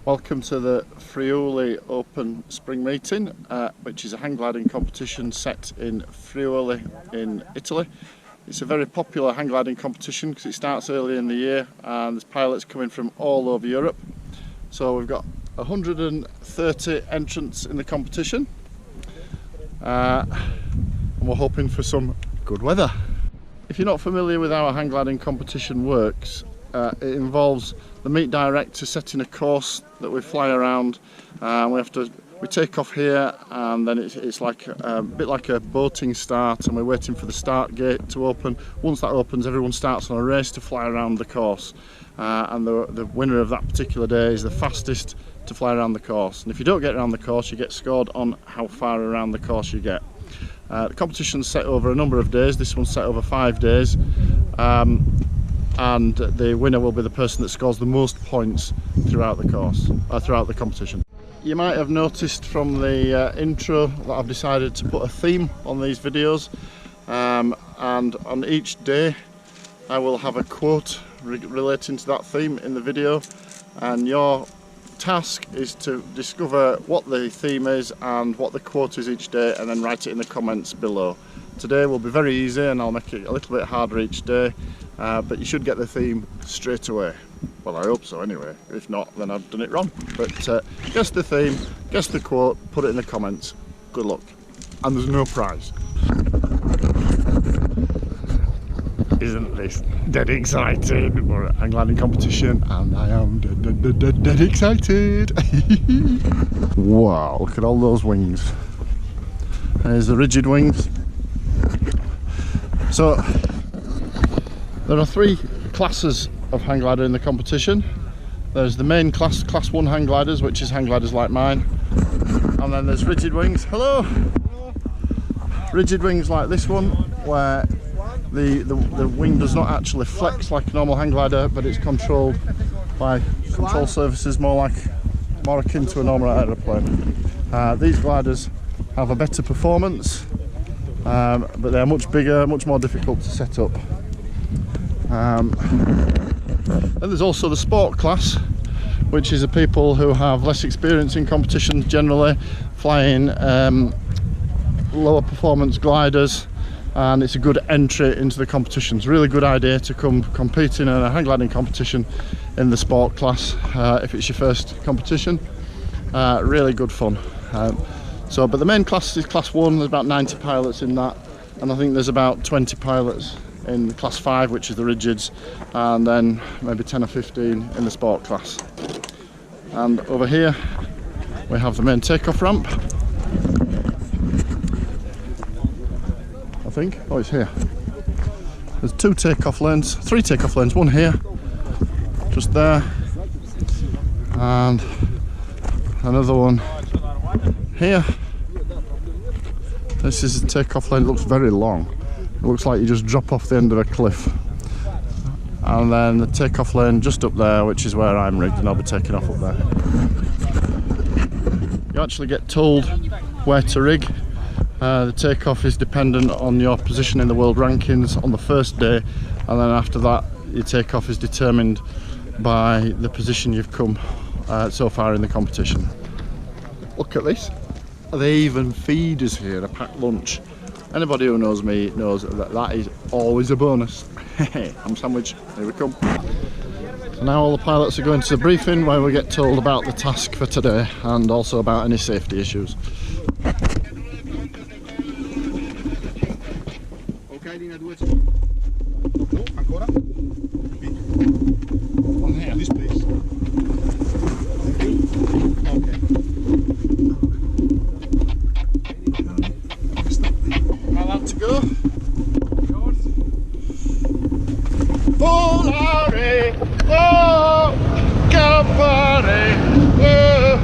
Welcome to the Friuli Open Spring Meeting, which is a hang gliding competition set in Friuli in Italy. It's a very popular hang gliding competition because it starts early in the year and there's pilots coming from all over Europe. So we've got 130 entrants in the competition and we're hoping for some good weather. If you're not familiar with how a hang gliding competition works, it involves the meet director setting a course that we fly around. We take off here, and then it's like a bit like a boating start, and we're waiting for the start gate to open. Once that opens, everyone starts on a race to fly around the course, and the winner of that particular day is the fastest to fly around the course. And if you don't get around the course, you get scored on how far around the course you get. The competition's set over a number of days. This one's set over 5 days. And the winner will be the person that scores the most points throughout the course, throughout the competition. You might have noticed from the intro that I've decided to put a theme on these videos, and on each day I will have a quote relating to that theme in the video, and your task is to discover what the theme is and what the quote is each day, and then write it in the comments below. Today will be very easy and I'll make it a little bit harder each day. But you should get the theme straight away. Well, I hope so anyway. If not, then I've done it wrong. But guess the theme, guess the quote, put it in the comments. Good luck. And there's no prize. Isn't this dead exciting? We're at a hang gliding competition and I am dead excited. Wow, look at all those wings. There's the rigid wings. So, there are 3 classes of hang glider in the competition. There's the main class, class 1 hang gliders, which is hang gliders like mine. And then there's rigid wings. Hello! Rigid wings like this one, where the wing does not actually flex like a normal hang glider, but it's controlled by control surfaces more akin to a normal aeroplane. These gliders have a better performance, but they're much bigger, much more difficult to set up. And there's also the sport class, which is the people who have less experience in competitions generally, flying lower performance gliders, and it's a good entry into the competition. It's a really good idea to come compete in a hang gliding competition in the sport class if it's your first competition. Really good fun. But the main class is class 1. There's about 90 pilots in that, and I think there's about 20 pilots in class 5, which is the rigids, and then maybe 10 or 15 in the sport class. And over here we have the main takeoff ramp, I think. Oh, it's here. There's 2 takeoff lanes, 3 takeoff lanes, one here, just there, and another one here. This is the takeoff lane. It looks very long. It looks like you just drop off the end of a cliff. And then the takeoff lane just up there, which is where I'm rigged, and I'll be taking off up there. You actually get told where to rig. The takeoff is dependent on your position in the world rankings on the first day, and then after that your takeoff is determined by the position you've come so far in the competition. Look at this. They even feed us here a packed lunch. Anybody who knows me knows that is always a bonus. Ham sandwich, here we come. So now all the pilots are going to the briefing where we get told about the task for today and also about any safety issues. Ok, linea 2. No, ancora? On here, this place. Okay. Allowed to go. Volare, oh, campare, oh.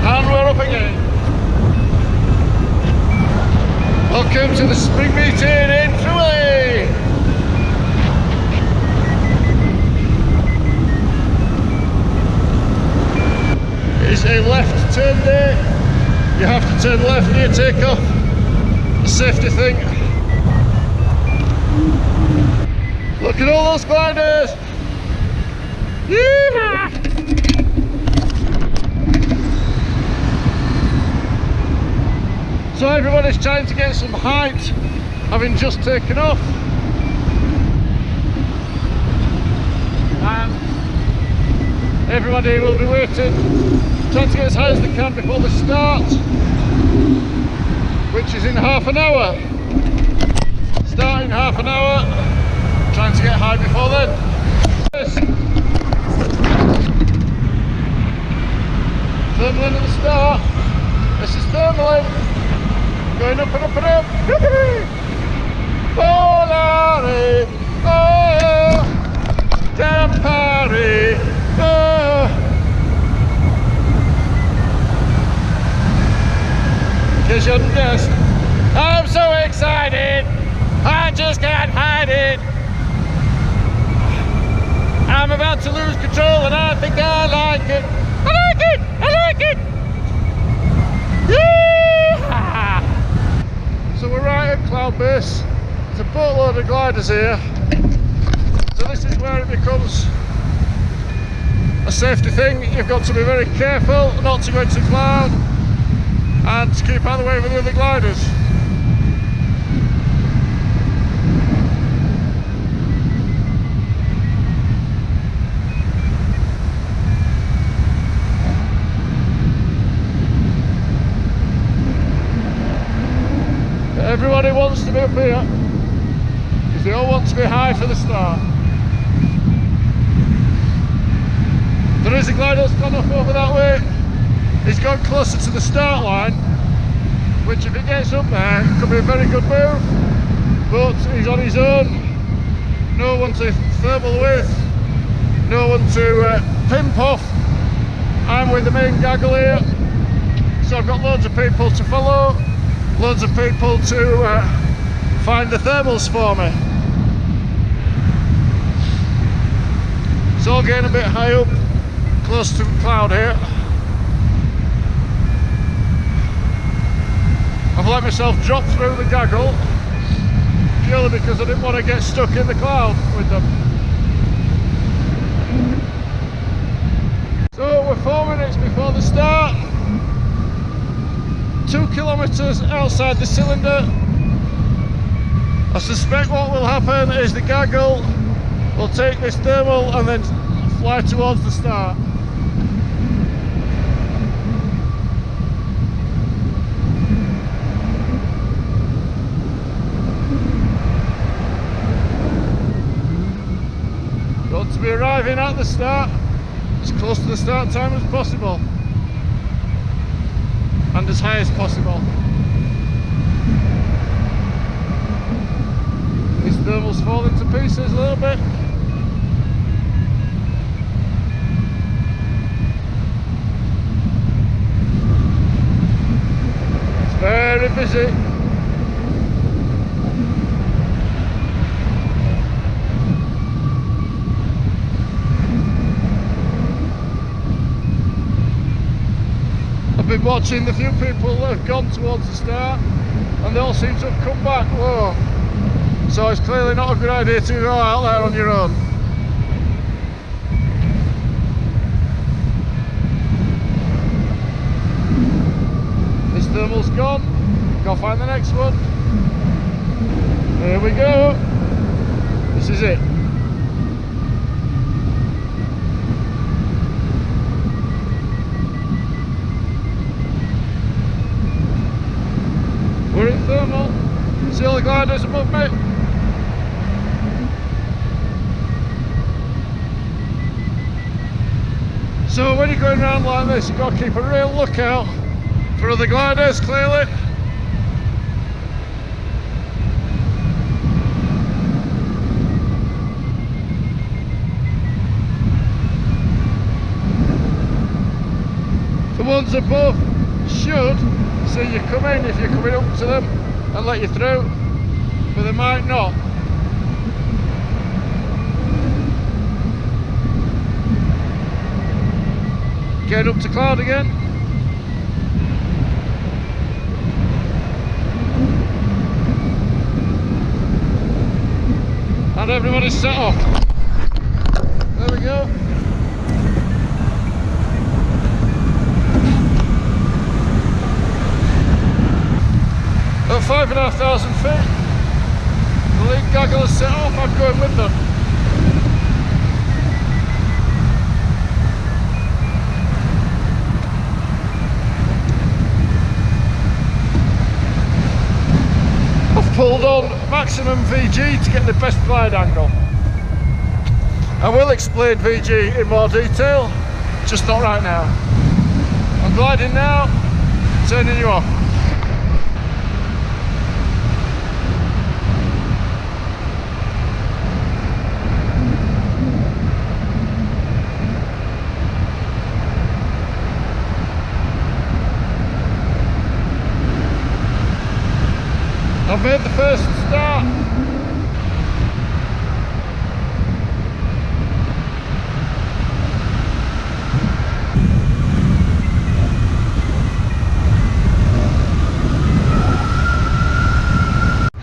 And we're up again. Welcome to the spring meeting in Friuli. is a left turn day. You have to turn left near takeoff. A safety thing. Look at all those gliders! Yeah! So everybody's trying to get some height, having just taken off. And everybody will be waiting, trying to get as high as they can before they start, which is in half an hour. Start in half an hour, trying to get high before then. Thermaling at the start. This is thermaling. Going up and up and up. Volare, oh, Campari, oh. In case you hadn't guessed, I'm so excited, I just can't hide it. I'm about to lose control and I think I like it. I like it! I like it! Yeah! So we're right at cloud base. There's a boatload of gliders here. So this is where it becomes a safety thing. You've got to be very careful not to go into cloud and to keep out of the way with the other gliders. Everybody wants to be up here because they all want to be high for the start. There is a glider that's gone up over that way. He's gone closer to the start line, which if he gets up there, it could be a very good move. But he's on his own. No one to thermal with, no one to pimp off. I'm with the main gaggle here, so I've got loads of people to follow. Loads of people to find the thermals for me. It's all getting a bit high up, close to the cloud here. I've let myself drop through the gaggle purely because I didn't want to get stuck in the cloud with them. So we're 4 minutes before the start. 2 kilometers outside the cylinder. I suspect what will happen is the gaggle will take this thermal and then fly towards the start. Got to be arriving at the start as close to the start time as possible. And as high as possible. These thermals falling to pieces a little bit. It's very busy. I've been watching the few people that have gone towards the start and they all seem to have come back low. So it's clearly not a good idea to go out there on your own. This thermal's gone. Go find the next one. Here we go. This is it. We're in thermal. See all the gliders above me? So when you're going around like this, you've got to keep a real lookout for other gliders, clearly. The ones above should see you come in if you're coming up to them and let you through, but they might not. Getting up to cloud again. And everybody's set off. There we go. At 5,500 feet, the lead gaggle has set off. I'm going with them. Pulled on maximum VG to get the best glide angle. I will explain VG in more detail, just not right now. I'm gliding now, turning you off. I've made the first start.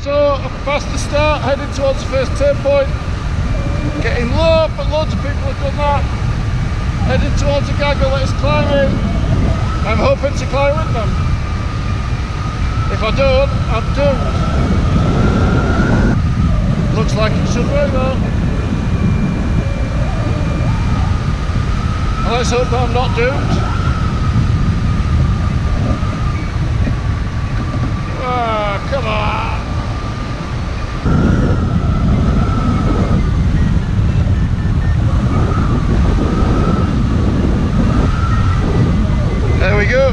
So I've passed the start, heading towards the first turn point. Getting low, but loads of people have done that. Heading towards the gaggle that is climbing. I'm hoping to climb with them. If I don't, I'm doomed. Looks like it should work though. And let's hope that I'm not doomed. Ah, come on. There we go.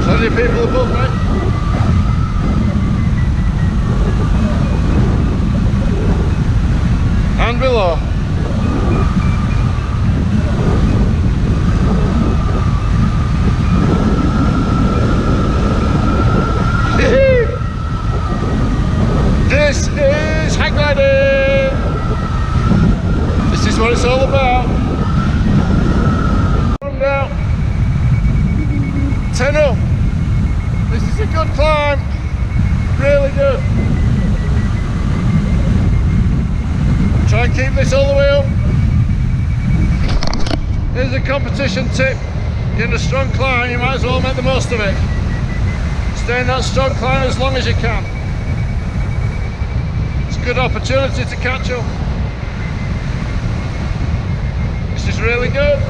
Plenty of people above me. And below. This is Hanggliding. This is what it's all about. Come down. 10 up. This is a good climb, really good. Try and keep this all the way up. Here's a competition tip. You're in a strong climb, you might as well make the most of it. Stay in that strong climb as long as you can. It's a good opportunity to catch up. This is really good.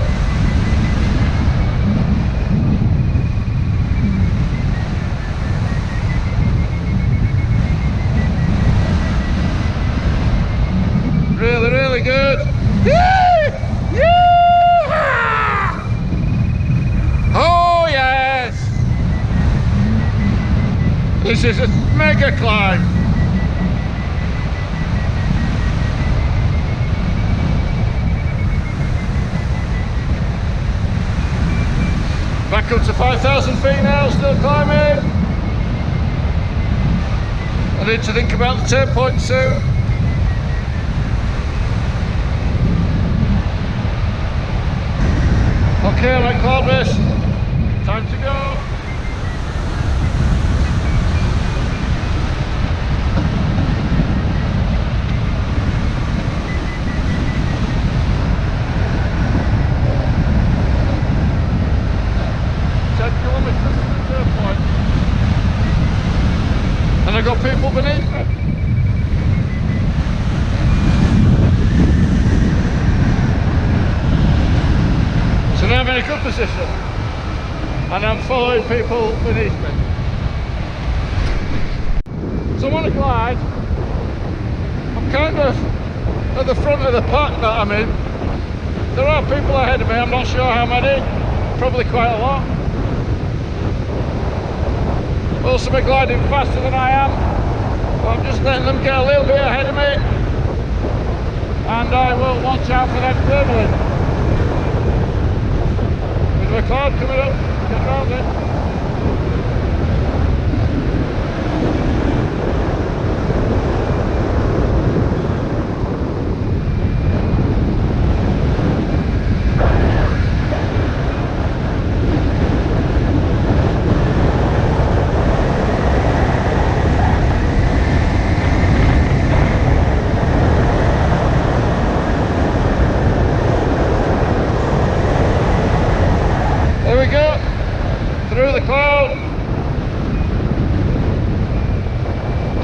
Really, really good. Oh yes! This is a mega climb. Back up to 5,000 feet now, still climbing. I need to think about the turn point soon. Okay, I'm at cloud base. Time to go. And I've got people beneath me. So now I'm in a good position and I'm following people beneath me. So I want to glide. I'm kind of at the front of the pack that I'm in. There are people ahead of me, I'm not sure how many, probably quite a lot. Most of them are gliding faster than I am, but I'm just letting them get a little bit ahead of me, and I will watch out for them turbulence. With a cloud coming up, get round it.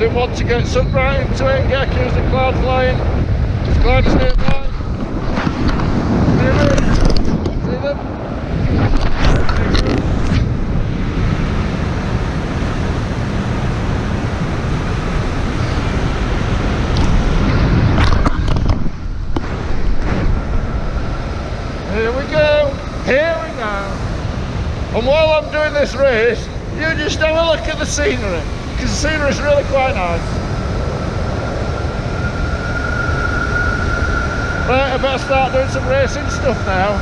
Didn't want to get sucked right into it and get accused of cloud flying. There's gliders nearby. See them? Here we go. And while I'm doing this race, you just have a look at the scenery, because the scenery is really quite nice. Right, I better start doing some racing stuff now.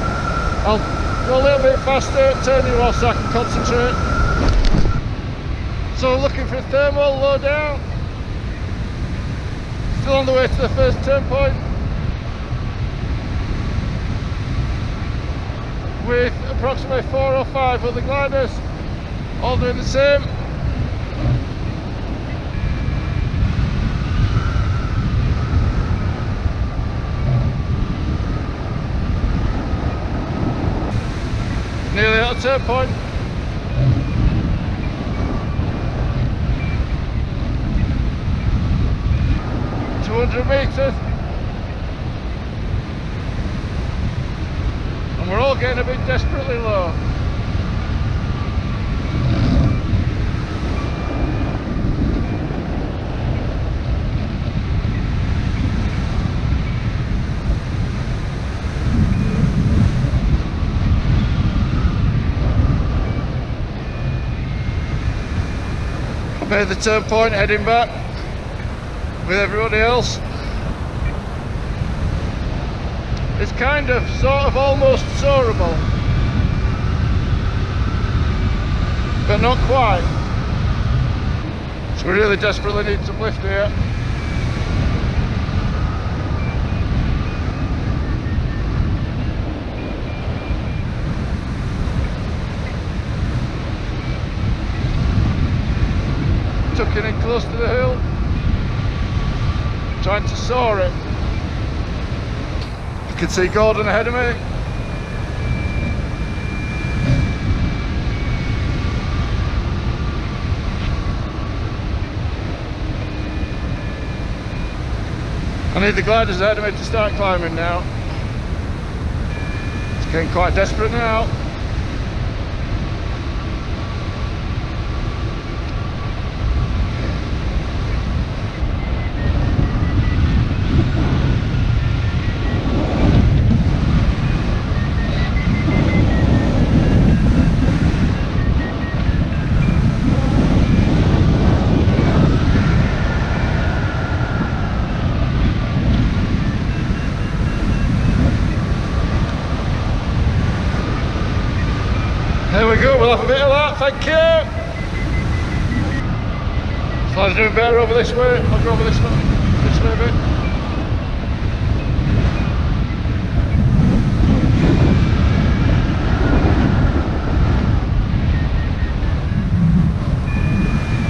I'll go a little bit faster, turn you off so I can concentrate. So looking for a thermal, low down. Still on the way to the first turn point. With approximately 4 or 5 other gliders, all doing the same. Nearly at the turn point. meters. And we're all getting a bit desperately low. Made the turn point, heading back with everybody else. It's kind of, sort of, almost soarable, but not quite. So we really desperately need some lift here. Tucking in close to the hill, trying to soar it. You can see Gordon ahead of me. I need the gliders ahead of me to start climbing now. It's getting quite desperate now. There we go, we'll have a bit of that, thank you! So I was doing better over this way, I'll go over this way a bit.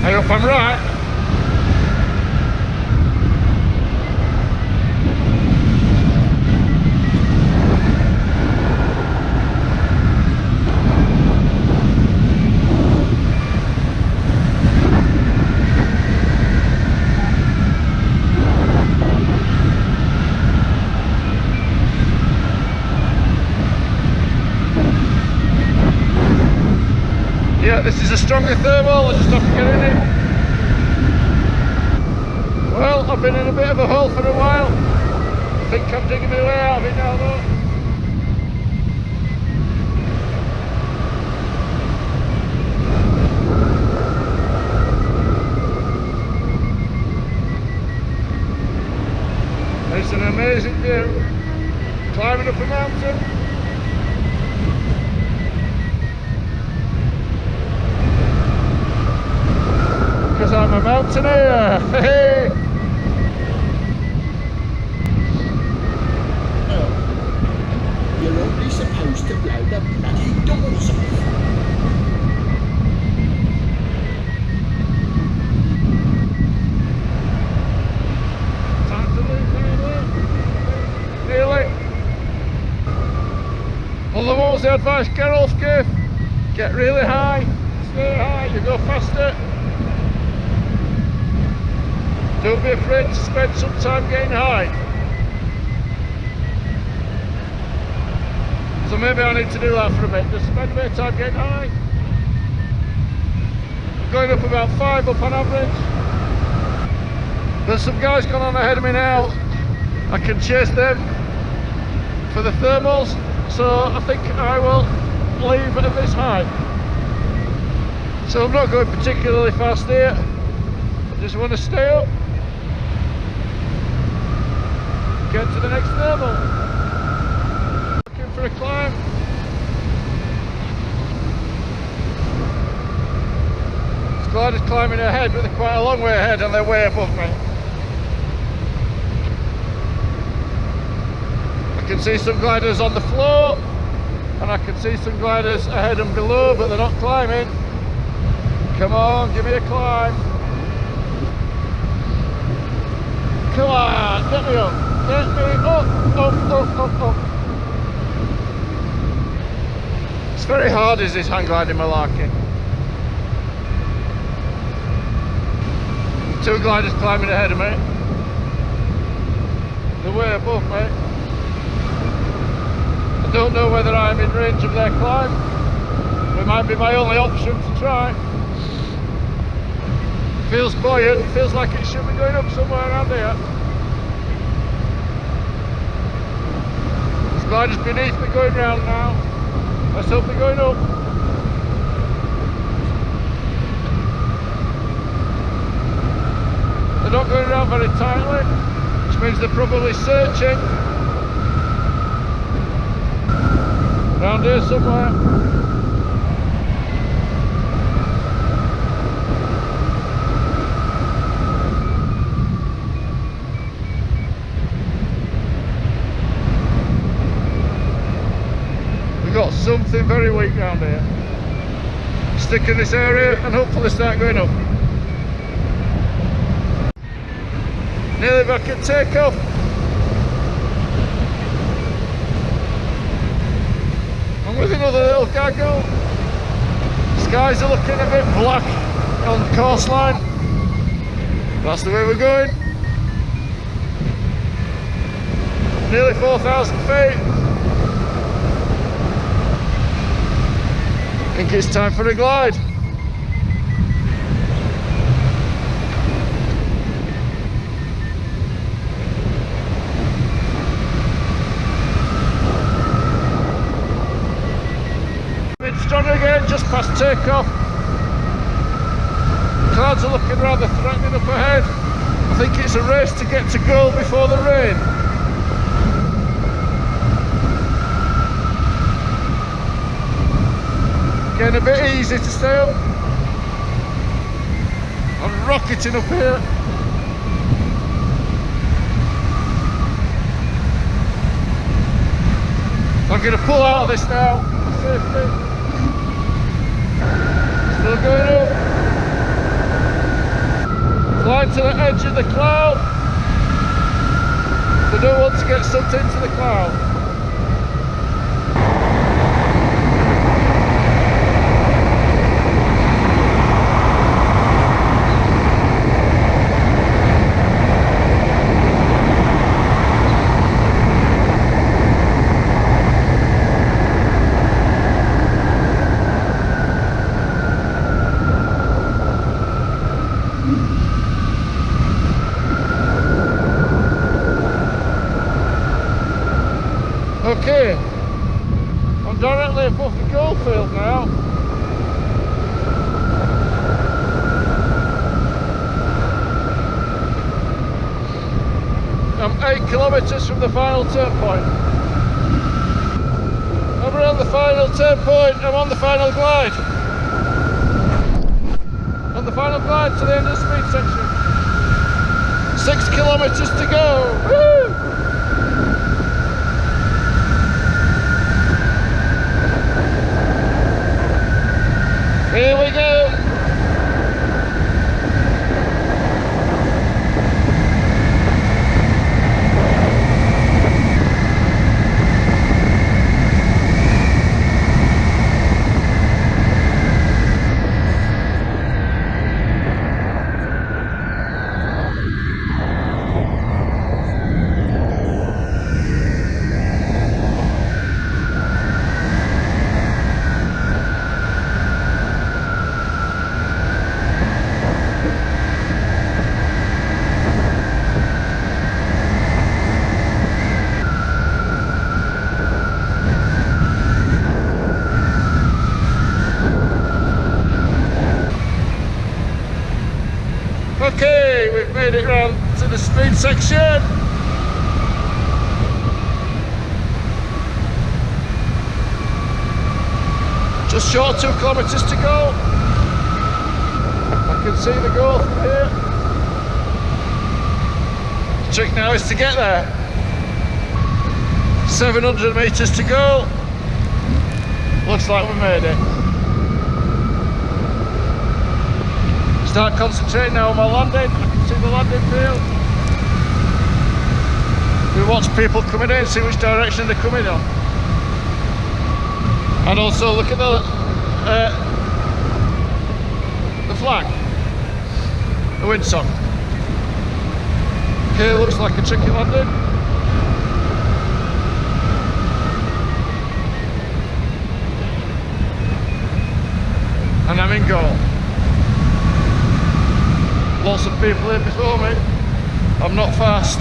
I hope I'm right. Yeah, this is a stronger thermal, I just have to get in it. Well, I've been in a bit of a hole for a while. I think I'm digging my way out of it now though. It's an amazing view. Climbing up a mountain. Because I'm a mountaineer. Hey! You're only supposed to blow the bloody doors off. Time to leave now. Nearly. Although what was the advice Gerolf gave? Get really high, stay high, you go faster. Don't be afraid to spend some time getting high. So maybe I need to do that for a bit, just spend a bit of time getting high. Going up about 5 up on average. There's some guys gone on ahead of me now. I can chase them for the thermals, so I think I will leave at this height. So I'm not going particularly fast here, I just want to stay up, get to the next thermal. Looking for a climb. This glider's climbing ahead, but they're quite a long way ahead and they're way above me. I can see some gliders on the floor and I can see some gliders ahead and below, but they're not climbing. Come on, give me a climb. Come on, get me up. Get me up. It's very hard, is this hang gliding malarkey. 2 gliders climbing ahead of me. They're way above me. I don't know whether I'm in range of their climb. It might be my only option to try. Feels buoyant, feels like it should be going up somewhere around here. This glider's beneath me going round now. Let's hope they're going up. They're not going around very tightly, which means they're probably searching. Around here somewhere. Got something very weak round here. Stick in this area and hopefully start going up. Nearly back at takeoff. And with another little gaggle. Skies are looking a bit black on the coastline. That's the way we're going. Nearly 4,000 feet. I think it's time for a glide. Bit strong again, just past takeoff. Clouds are looking rather threatening up ahead. I think it's a race to get to goal before the rain. Getting a bit easy to stay up. I'm rocketing up here. I'm going to pull out of this now for safety. Still going up. Flying to the edge of the cloud. I don't want to get sucked into the cloud. Okay, I'm directly above the goldfield now. I'm 8 kilometres from the final turn point. I'm around the final turn point, I'm on the final glide. On the final glide to the end of the speed section. 6 kilometres to go. Woo! Here we go. made it round to the speed section. Just short of 2 kilometres to go. I can see the goal from here. The trick now is to get there. 700 metres to go. Looks like we made it. Start concentrating now on my landing. I can see the landing field. We watch people coming in, see which direction they're coming on. And also look at the flag, the windsock. Here looks like a tricky landing. And I'm in goal. Lots of people here before me. I'm not fast.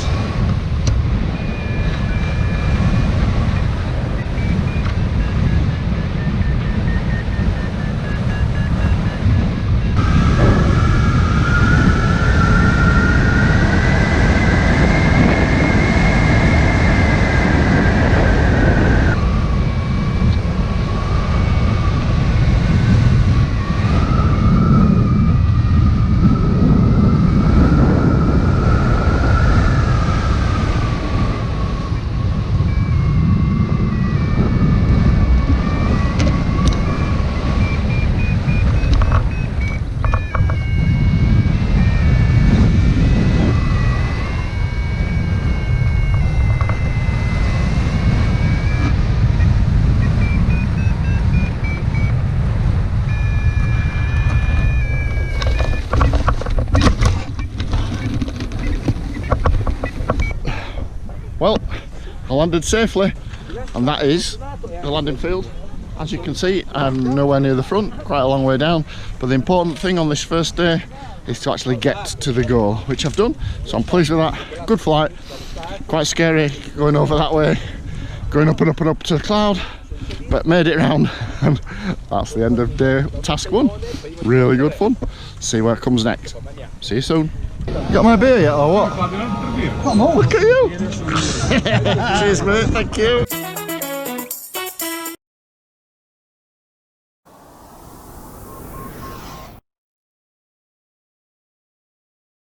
Well, I landed safely, and that is the landing field. As you can see, I'm nowhere near the front, quite a long way down, but the important thing on this first day is to actually get to the goal, which I've done, so I'm pleased with that. Good flight, quite scary going over that way, going up and up and up to the cloud, but made it round, and that's the end of day task 1. Really good fun. See where it comes next. See you soon. Got my beer yet or what? Come on, look at you. Cheers mate, thank you.